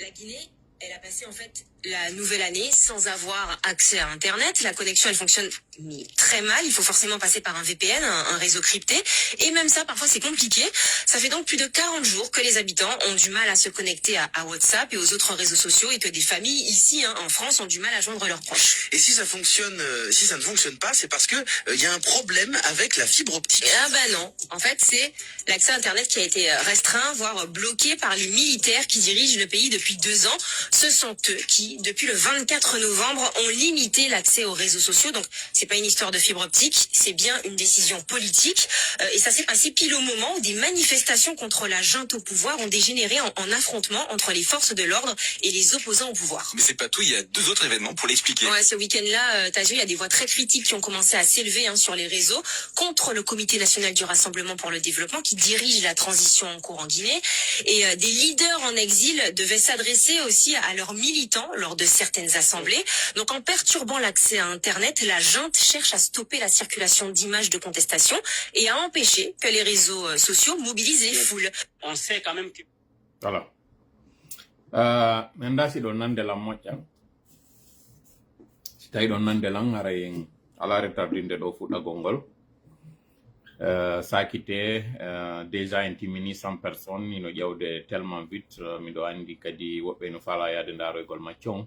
La Guinée, elle a passé en fait la nouvelle année sans avoir accès à Internet. La connexion, elle fonctionne très mal. Il faut forcément passer par un VPN, un réseau crypté. Et même ça, parfois, c'est compliqué. Ça fait donc plus de 40 jours que les habitants ont du mal à se connecter à WhatsApp et aux autres réseaux sociaux et que des familles ici, en France, ont du mal à joindre leurs proches. Et si ça fonctionne, si ça ne fonctionne pas, c'est parce que y a un problème avec la fibre optique. Ah bah non. En fait, c'est l'accès à Internet qui a été restreint, voire bloqué par les militaires qui dirigent le pays depuis 2 ans. Ce sont eux qui, depuis le 24 novembre, ont limité l'accès aux réseaux sociaux. Donc, c'est pas une histoire de fibre optique, c'est bien une décision politique. Et ça s'est passé pile au moment où des manifestations contre la junte au pouvoir ont dégénéré en affrontements entre les forces de l'ordre et les opposants au pouvoir. Mais c'est pas tout, il y a 2 autres événements pour l'expliquer. Ouais, ce week-end-là, t'as vu, il y a des voix très critiques qui ont commencé à s'élever sur les réseaux contre le Comité national du Rassemblement pour le développement qui dirige la transition en cours en Guinée. Et des leaders en exil devaient s'adresser aussi à leurs militants lors de certaines assemblées. Donc en perturbant l'accès à Internet, la junte cherche à stopper la circulation d'images de contestation et à empêcher que les réseaux sociaux mobilisent les foules. On sait quand même que... Voilà. Menda si ɗon nande lam moƴƴa si tawi ɗon nande lan ara en ala retardinde ɗo fuɗɗagol ngol sakite déjà en timmini 100 personnes ino ƴewde tellement vite miɗo andi kadi woɓɓe no fala yaade ndaroygol maccon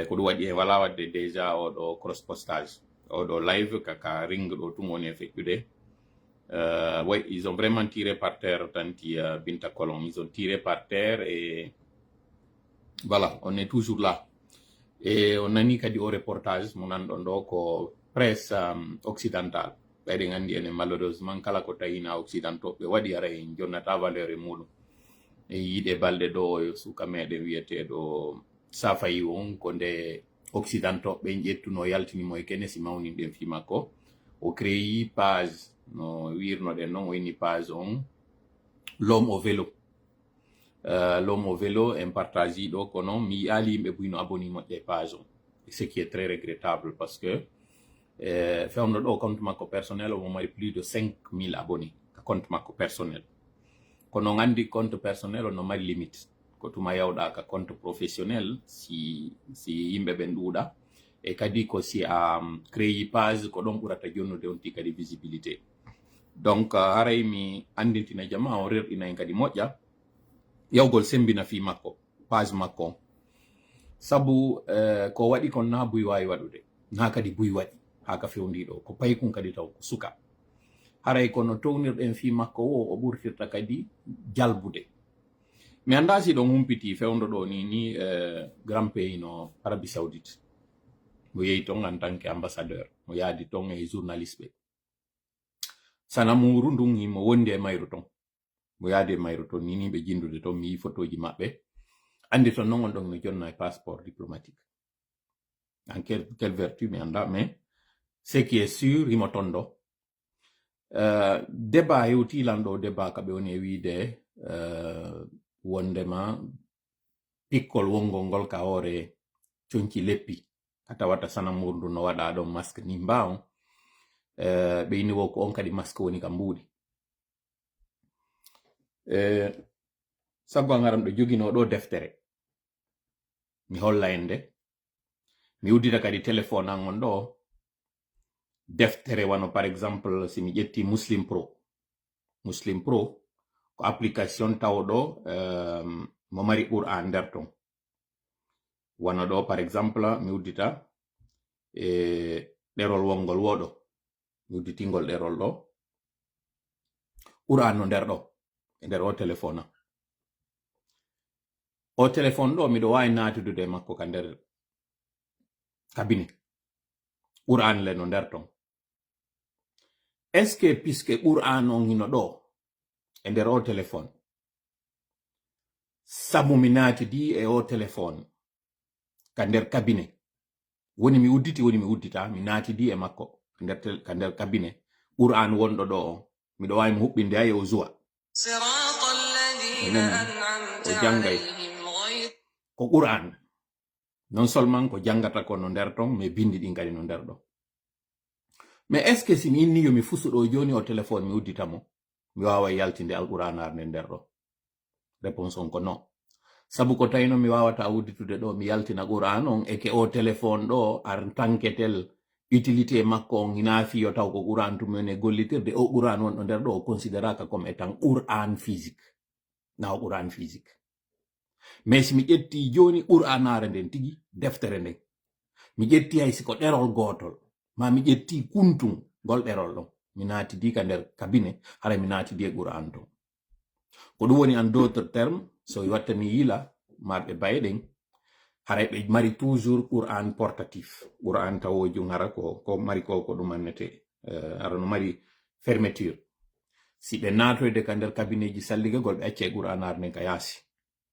ko ɗum waɗi en wala wadde déjà oɗo cross postage oɗo live kaka ring ɗo tum woni e feƴƴude ouais, ils ont vraiment tiré par terre tanti Binta Colom, ils ont tiré par terre et voilà, on est toujours là. Et on nani kadi au reportage mon nanɗon ɗo ko presse occidentale ɓeɗe gandi ene malheureusement kala ko tawina occidentoɓe waɗi ara en jonnata valeur e muɗum e yiɗe balɗe ɗo suka meɗen wiyeteɗo safayi on ko nde occidentoɓe ƴettuno yaltinimo e kene si mawnin ɗen fi makko o créi page no wirnoɗen noon o inni page on l'homme au vélo. L'homme au vélo en partage ɗo kono mi yiyali yimɓe buyno abonné moƴƴe page on, ce qui est très regrettable parce que fewno ɗo compte makko personnel omo mari plus de 5000 abonnés compte makko personnel kono on andi compte personnel on no mari limite ko tuma yawɗa ka compte professionnel si yimɓe ɓen ɗuuɗa e kadi ko si a créé page ko ɗon ɓurata jonnude on ti kadi visibilité. Donc haray mi andintina jama o rerɗina en kadi moƴƴa yawgol sembina fi makko page makko sabu ko waɗi kon na buy wawi waɗude na kadi buy waɗi haka fewndiɗo ko paykun kadi taw ko suka haray kono townirɗen fi makko o ɓurtirta kadi jalbude mi anda si ɗon humpiti fewndo ɗo ni grand pays no Arabie Saoudite mo yehi ton en tant que ambassadeur mo yaadi ton e journaliste ɓe sanamuru ndun himo wondi e mayru ton mo yaadi e mayru ton ni ɓe jindude ton mi yi photoji maɓɓe andi ton non on ɗon no jonna e passeport diplomatique en quelle vertu mi anda mais ce qui est sûr himo ton ɗo débat hewtilan ɗo débat kaɓe woni e wiide wondema pikkol wongol ngol ka hoore conci leppi a tawata sanamuru ndu no waɗa ɗon masque ni mba on ɓe inni wo ko on kadi masque woni ka mbuuɗi sabu an aran ɗo jogino ɗo deftere mi holla en nde mi uddita kadi téléphone an on ɗo deftere wano par exemple si mi ƴetti Muslim Pro ko application tawɗo mo mari Qur'an nder ton wano ɗo par exemple mi uddita ɗerol wongol woɗo mi udditingol ɗerol ɗo Qur'an no nder ɗo e nder o téléphone am o téléphone ɗo miɗo wawi natudude makko ka nder cabinet Qur'an le no nder ton est ce que puisque Qur'an on hino ɗo e nder o téléphone sabu mi natidi e o téléphone ka nder cabinet woni mi udditi woni mi uddita mi natidi e makko ka nder cabinet Qur'an wonɗo ɗo on miɗo wawi mi huɓɓinde hay o joua o jangay ko Qur'an non seulement ko jangata ko no nder ton mais bindi ɗin kadi no nder ɗo mais est ce que si mi inni yo mi fusuɗo joni o téléphone mi udditamo mi wawa yaltinde alqur'an arde nder ɗo réponse on ko non sabu ko tawino mi wawata wudditude ɗo mi yaltina Qur'an on e ke o téléphone ɗo ar tanketel utilité makko on ina fiyo taw ko Qur'an tumen e gollitirde o Qur'an wonɗo nder ɗo o considéraka comme étant Qur'an physique na o Qur'an physique mais si mi ƴetti joni Qur'anare nden tigi deftere nden mi ƴetti hay siko ɗerol gotol ma mi ƴetti kuntum gol ɗerol ɗon mi naatidi ka nder cabinet hara mi naatidi e Qur'an ton ko ɗum woni en d'autres termes so wattani yila marɓe bayɗen haray ɓe mari toujours Qur'an portatif Qur'an tawojum hara ko mari ko ɗum annete hara no mari fermeture si ɓe natoyde ka nder cabinet ji salligagol ɓe acce Qur'anar nden ka yaasi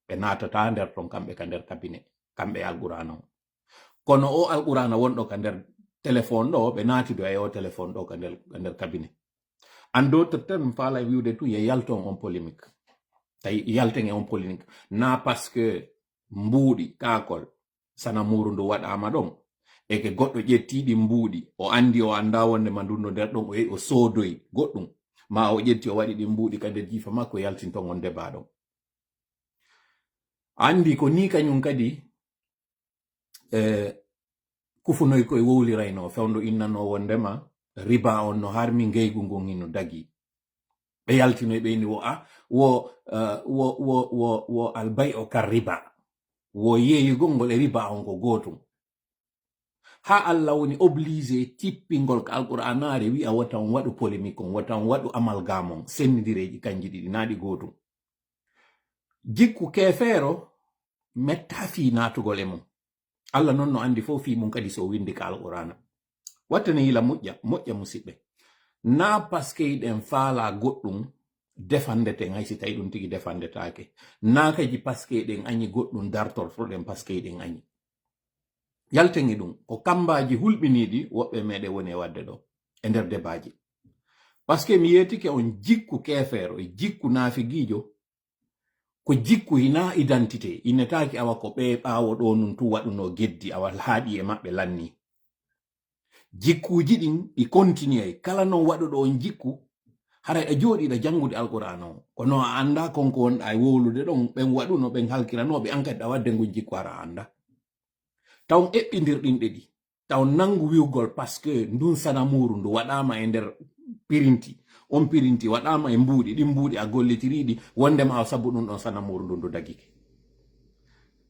ɓe natata nder ton kamɓe ka nder cabinet kamɓe alqur'ana o kono o alqur'ana wonɗo ka nder téléphone ɗo ɓe naatido e o téléphone ɗo ka nder cabinet en d'autres termes faala wiwde tu ye yalton on polémique tawi yalten e on polémique na parce que mbuuɗi kaakol sana muru ndu waɗama ɗon e ke goɗɗo ƴettiɗi mbuuɗi o andi o anda wonde ma nduno nder ɗon o yehi o soodoyi goɗɗum ma o ƴetti o waɗi ɗi mbuuɗi ka nder jiifa makko yaltinton on débat ɗon andi ko ni kañum kadi kufunoy koye wowlirayno fewndo innano wondema riba on no harmi ngeygu ngon hino dagi ɓe yaltinoy ɓe ni wo albay o kar riba wo yeeyugol ngol e riba on ko gootum ha Allah woni obligé tippingol ko alqur'anare wi'a wata on waɗu polémique on wata on waɗu amalgame on sennidireji kanji ɗiɗi naɗi gootum jikku keefeero metta fi natugol e mum Allah non no andi fof fi mum kadi so windi ka alqur'ana wattani yila moƴƴa musidɓe na parce que iɗen faala goɗɗum defandeten hay si tawi ɗum tigi defandetake na kaji parce que eɗen añi goɗɗum dartortoɗen parce que eɗen añi yalten e ɗum ko kambaji hulɓiniɗi woɓɓe meɗe woni e wadde ɗo e nder débaji parce que mi yetike on jikku kefeero e jikku naafigiijo ko jikku hina identité innetaki awa ko ɓe ɓaawo ɗo nun tu waɗuno geddi awa haaɗi e maɓɓe lanni jikkuji ɗin ɗi continue kala non waɗuɗo on jikku haray a jooɗiɗa janngude alqur'ana o kono a anda konko wonɗa e wowlude ɗon ɓen waɗuno ɓen halkiranoɓe an kadi a wadde ngu jikku ara anda taw eɓɓidirɗinɗe ɗi taw nangu wiwgol par ce que ndun sanamuru ndu waɗama e nder pirinti on pirinti waɗama e mbuuɗi ɗin mbuuɗi a gollitiriɗi wondema sabu ɗum ɗon sanamuru ndu ndu dagike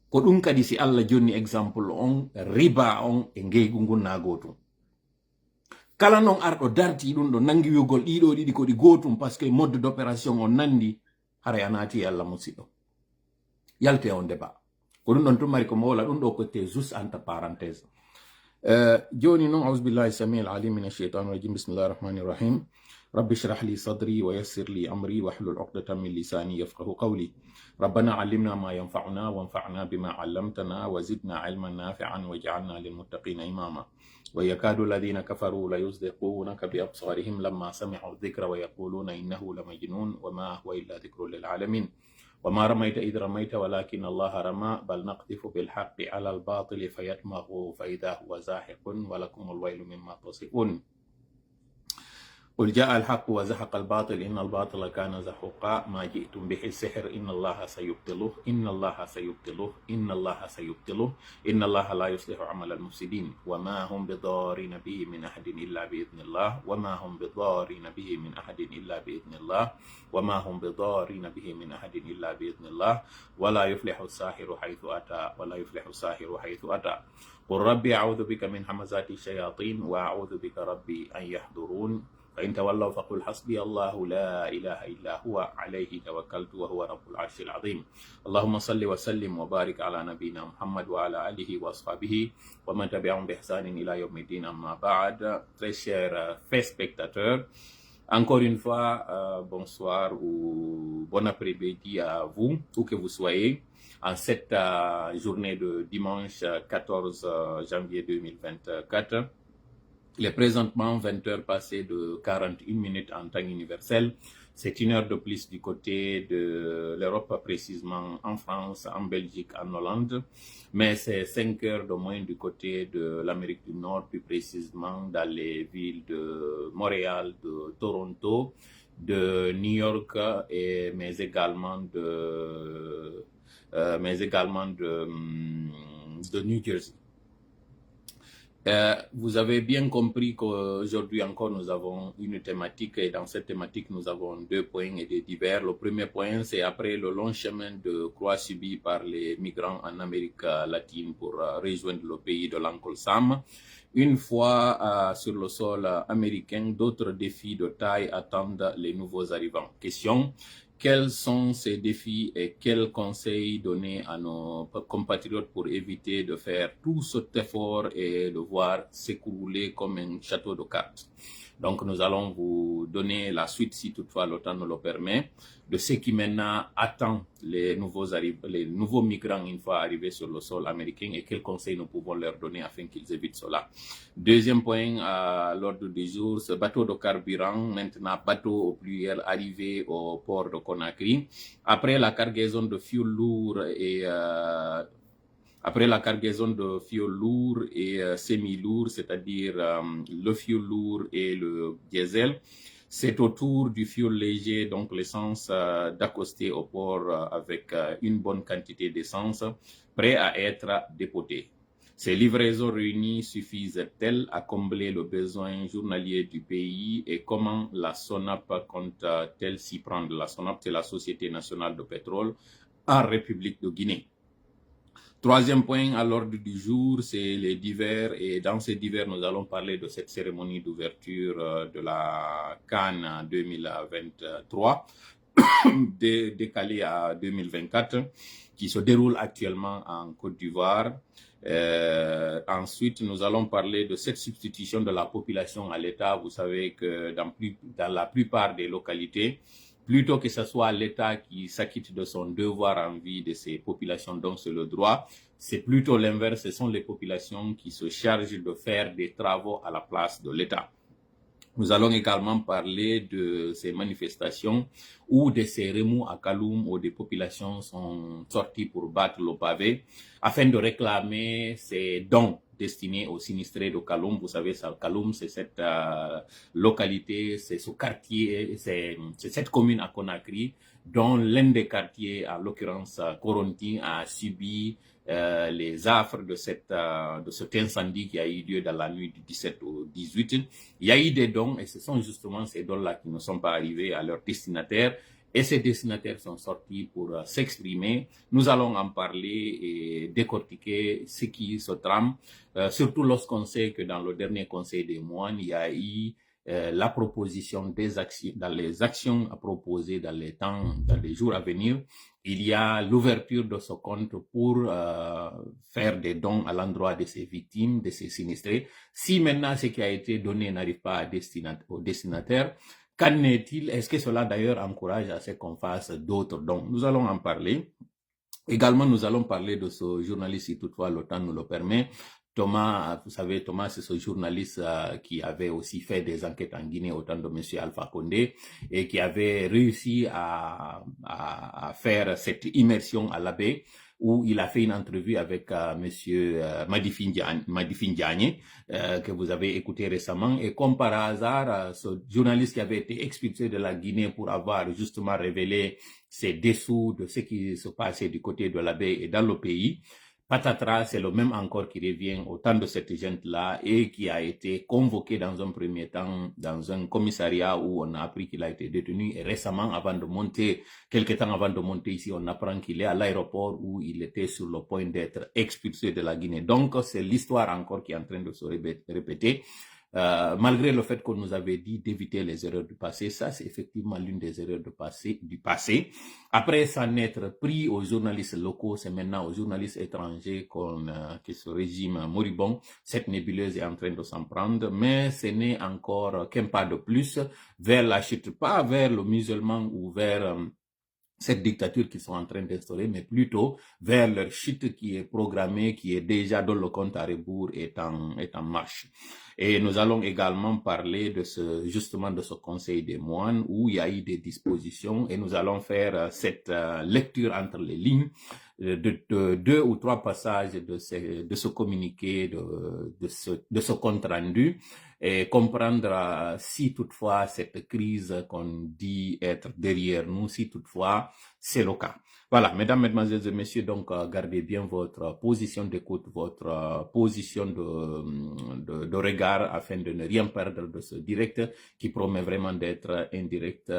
ko ɗum kadi si Allah jonni exemple on riba on e ngeygu ngun na gotum kala non arɗo darti ɗum ɗo nangi wiwgol ɗiɗo ɗiɗi ko ɗi gotum par ce que mode d'opération on nandi haray a naati e Allah musidɗo yalte on débat ko ɗum ɗon tum mari ko mawla ɗum ɗo kote juste entre parenthèse joni noon auzubillahi samil alim min ashaitan rajim bismillahi rahmani rahim rabbi shrah li sadri wa yassir li amri wahlul uqdatan min lisani yafqahu qawli ربنا علمنا ما ينفعنا وانفعنا بما علمتنا وزدنا علما نافعا واجعلنا للمتقين إماما ويكاد الذين كفروا ليصدقونك بأبصارهم لما سمعوا الذكر ويقولون إنه لمجنون وما هو إلا ذكر للعالمين وما رميت إذ رميت ولكن الله رمى بل نقذف بالحق على الباطل فيدمغه فإذا هو زاحق ولكم الويل مما تصفون قل جاء الحق وزهق الباطل إن الباطل كان زهوقا ما جئتم به السحر إن الله سيبطله إن الله سيبطله إن الله سيبطله إن الله لا يصلح عمل المفسدين وما هم بضارين به من أحد إلا بإذن الله وما هم بضارين به من أحد إلا بإذن الله وما هم بضارين به من أحد إلا بإذن الله ولا يفلح الساحر حيث أتى ولا يفلح الساحر حيث أتى قل ربي أعوذ بك من همزات الشياطين وأعوذ بك ربي أن يحضرون فإن تولوا فقل حسبي الله لا إله إلا هو عليه توكلت وهو رب العرش العظيم اللهم صل وسلم وبارك على نبينا محمد وعلى آله وأصحابه ومن تبعهم بإحسان إلى يوم الدين أما بعد. Très chers spectateurs, encore une fois, bonsoir ou bon après-midi à vous, où que vous soyez, en cette journée de dimanche 14 janvier 2024. Il est présentement 20 heures passées de 41 minutes en temps universel. C'est une heure de plus du côté de l'Europe, précisément en France, en Belgique, en Hollande. Mais c'est 5 heures de moins du côté de l'Amérique du Nord, plus précisément dans les villes de Montréal, de Toronto, de New York, mais également de New Jersey. Vous avez bien compris qu'aujourd'hui encore nous avons une thématique et dans cette thématique nous avons 2 points et des divers. Le premier point, c'est après le long chemin de croix subi par les migrants en Amérique latine pour rejoindre le pays de l'Oncle Sam. Une fois sur le sol américain, d'autres défis de taille attendent les nouveaux arrivants. Question: quels sont ces défis et quels conseils donner à nos compatriotes pour éviter de faire tout cet effort et de voir s'écrouler comme un château de cartes? Donc, nous allons vous donner la suite, si toutefois le temps nous le permet, de ce qui maintenant attend les nouveaux migrants une fois arrivés sur le sol américain et quels conseils nous pouvons leur donner afin qu'ils évitent cela. Deuxième point à l'ordre du jour, ce bateau de carburant, maintenant bateau au pluriel, arrivé au port de Conakry. Après la cargaison de fioul lourd et semi-lourd, c'est-à-dire le fioul lourd et le diesel, c'est au tour du fioul léger, donc l'essence, d'accoster au port avec une bonne quantité d'essence, prêt à être dépoté. Ces livraisons réunies suffisent-elles à combler le besoin journalier du pays et comment la SONAP compte-t-elle s'y prendre? La SONAP, c'est la Société nationale de pétrole en République de Guinée. Troisième point à l'ordre du jour, c'est les divers. Et dans ces divers, nous allons parler de cette cérémonie d'ouverture de la Cannes 2023, décalée à 2024, qui se déroule actuellement en Côte d'Ivoire. Ensuite, nous allons parler de cette substitution de la population à l'État. Vous savez que dans la plupart des localités, plutôt que ce soit l'État qui s'acquitte de son devoir en vie de ces populations dont c'est le droit, c'est plutôt l'inverse, ce sont les populations qui se chargent de faire des travaux à la place de l'État. Nous allons également parler de ces manifestations ou de ces remous à Kaloum où des populations sont sorties pour battre le pavé afin de réclamer ces dons destinés aux sinistrés de Kaloum. Vous savez, Kaloum, c'est cette localité, c'est ce quartier, c'est cette commune à Conakry dont l'un des quartiers, en l'occurrence Koronti, a subi les affres de cet incendie qui a eu lieu dans la nuit du 17 au 18. Il y a eu des dons et ce sont justement ces dons-là qui ne sont pas arrivés à leurs destinataires. Et ces destinataires sont sortis pour s'exprimer. Nous allons en parler et décortiquer ce qui se trame, surtout lorsqu'on sait que dans le dernier Conseil des moines, il y a eu la proposition des actions, dans les actions à proposer dans les jours à venir. Il y a l'ouverture de ce compte pour faire des dons à l'endroit de ces victimes, de ces sinistrés. Si maintenant ce qui a été donné n'arrive pas au destinataire, qu'en est-il? Est-ce que cela d'ailleurs encourage à ce qu'on fasse d'autres dons? Nous allons en parler. Également, nous allons parler de ce journaliste, si toutefois le temps nous le permet. Thomas, vous savez, Thomas, c'est ce journaliste qui avait aussi fait des enquêtes en Guinée au temps de M. Alpha Condé et qui avait réussi à faire cette immersion à l'Abbé où il a fait une entrevue avec Monsieur Madifi Ndiagne, que vous avez écouté récemment. Et comme par hasard, ce journaliste qui avait été expulsé de la Guinée pour avoir justement révélé ses dessous de ce qui se passait du côté de l'Abbé et dans le pays, patatras, c'est le même encore qui revient au temps de cette gente-là et qui a été convoqué dans un premier temps dans un commissariat où on a appris qu'il a été détenu et récemment, quelques temps avant de monter ici, on apprend qu'il est à l'aéroport où il était sur le point d'être expulsé de la Guinée. Donc, c'est l'histoire encore qui est en train de se répéter. Malgré le fait qu'on nous avait dit d'éviter les erreurs du passé, ça c'est effectivement l'une des erreurs du passé. Après s'en être pris aux journalistes locaux, c'est maintenant aux journalistes étrangers que ce régime moribond, cette nébuleuse est en train de s'en prendre, mais ce n'est encore qu'un pas de plus vers la chute, pas vers le musulman ou vers cette dictature qu'ils sont en train d'instaurer, mais plutôt vers leur chute qui est programmée, qui est déjà dans le compte à rebours est en marche. Et nous allons également parler justement de ce Conseil des moines où il y a eu des dispositions et nous allons faire cette lecture entre les lignes de 2 ou 3 passages de ce communiqué, de ce compte rendu. et comprendre si toutefois cette crise qu'on dit être derrière nous, si toutefois c'est le cas. Voilà, mesdames, mesdemoiselles et messieurs, donc gardez bien votre position d'écoute, votre position de regard afin de ne rien perdre de ce direct qui promet vraiment d'être un direct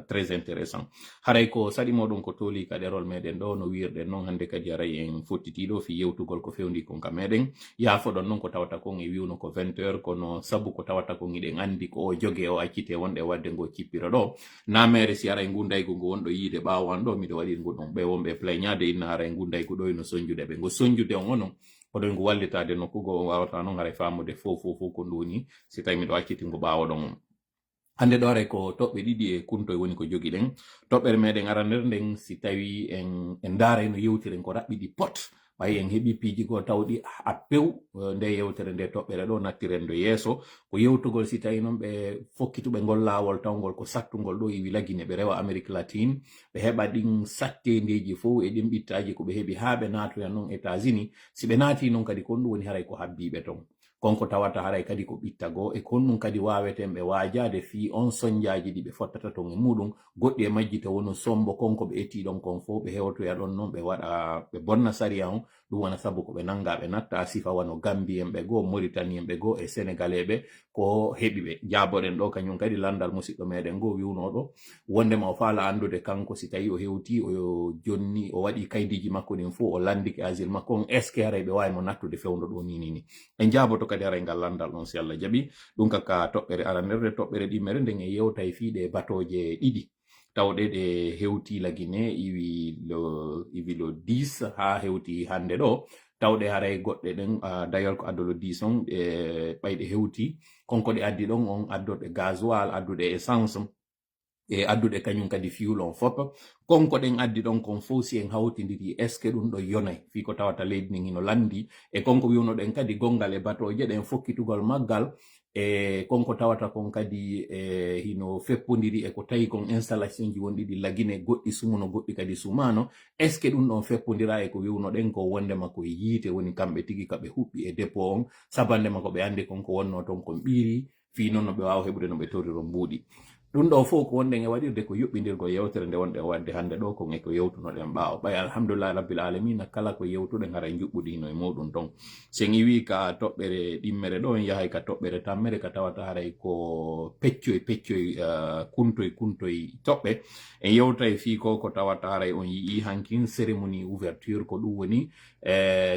très intéressant. Haray ko sadi modon ko toli kaderol meden do no wirde non hande kadi aray en fottitido fi yewtugol ko fewndi kon ka meden ya fodon non ko tawata kon e wiwno ko 20h kono sabu ko tawata kon iden andi ko o joge o accite wonde wadde go cippira do namere si aray gunday go wondo yide bawan do mi do wadi ngudon be wonbe pleñade inna aray gunday ko do no sonjude be go sonjude on onon oɗon go wallitade nokkugo wawata non haray famude fof ko nduni si tawi miɗo acciti ngo ɓawoɗon hande ɗo ko toɓɓe ɗiɗi e kuntoye woni ko jogi ɗen toɓɓere meɗen arandere nden si tawi en daaray no yewtiren ko raɓɓiɗi pot ɓay en heeɓi piiji go tawɗi a pew nde yewtere nde toɓɓere ɗo nattiren do yeeso ko yewtugol si tawi noon ɓe fokkituɓe ngol laawol tawgol ko sattugol ɗo iwi lagine ɓe rewa Amérique latine ɓe heɓa ɗin sattendeji fof e ɗin ɓittaji ko ɓe heeɓi ha ɓe natoya noon États-Unis si ɓe naati noon kadi kon ɗum woni haray ko habbiɓe ton konko tawata haray kadi ko ɓittago e kon ɗum kadi waweten ɓe wajade fi on soñjaji ɗi ɓe fottata ton e muɗum goɗɗi e majji to wono sombo konko ɓe etti ɗon kon fof ɓe hewtoya ɗon noon ɓe waɗa ɓe bonna sariya on ɗum wona sabu ko ɓe nanga ɓe natta sifa wano Gambien ɓe goo Mauritanien ɓe goo e Sénégalais ɓe ko heɓi ɓe jaboɗen ɗo kañum kadi landal musidɗo meɗen goo wiwnoɗo wondema o faala andude kanko si tawi o hewti o jonni o waɗi kaydiji makko ɗin fof o landike asile makko on est ce que haray ɓe wawi mo nattude fewdo ɗo ni en jaboto kadi haray ngal landal on si Allah jaɓi ɗum kaka toɓɓere aranderde toɓɓere ɗimmere nden e yewtay fiiɗe batoje ɗiɗi tawɗe ɗe hewti lagine iwi lo 10 ha hewti hande ɗo tawɗe haray goɗɗe ɗen dayol ko addolo 10 on ɓayɗe hewti konko ɗe addi ɗon on addoɗe gasoil adduɗe essence e adduɗe kañum kadi fuel on fop konko ɗen addi ɗon kon fof si en hawtidiri est ce que ɗum ɗo yonay fi ko tawata leydi ndin hino landi e konko wiwnoɗen kadi gongal e batoje ɗen fokkitugol maggal e konko tawata kon kadi hino feppodiri e ko tawi kon installation ji wonɗi ɗi lagine goɗɗi sumuno goɗɗi kadi sumano est ce que ɗum ɗon feppodira e ko wiwnoɗen ko wondema ko yiite woni kamɓe tigi kaɓe huɓɓi e dépôt on sabandema ko ɓe andi konko wonno ton kon ɓiiri fi noon no ɓe wawa heɓude no ɓe toriro mbuuɗi ɗum ɗo fof ko wonɗen e waɗirde ko yuɓɓidirgo yewtere nde wonɗe wadde hannde ɗo kon e ko yewtunoɗen ɓaawo ɓay alhamdulillah rabbil alamina kala ko yewtuɗen haray juɓɓuɗino e muɗum ton sen iwi ka toɓɓere ɗimmere ɗo en yahay ka toɓɓere tammere ka tawata haray ko peccoy kuntoy toɓɓe en yewtay fi ko tawata haray on yii hankin cérémonie ouverture ko ɗum woni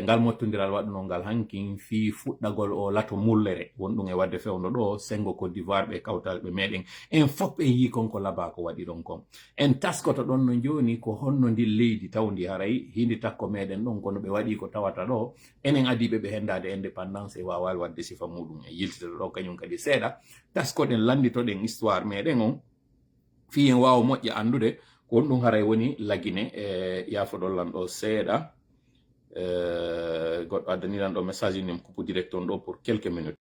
ngal mottodiral waɗuno ngal hankin fi fuɗɗagol o lato mullere wonɗum e wadde fewno ɗo sengo Côte d'Ivoire ɓe kawtalɓe meɗen en fof ɓe yi konko laba ko waɗi ɗon kon en taskoto ɗon no joni ko honno ndi leydi tawdi haray hindi takko meɗen ɗon kono ɓe waɗi ko tawata ɗo enen adiɓe ɓe hendade indépendance e wawal wadde sifa muɗum e yiltide ɗo kañum kadi seeɗa taskoɗen landitoɗen histoire meɗen on fi en wawa moƴƴa andude ko on ɗum haray woni lagine e yafoɗollan ɗo seeɗa goɗɗo addaniran ɗo message ni kupu direct on ɗo pour quelques minutes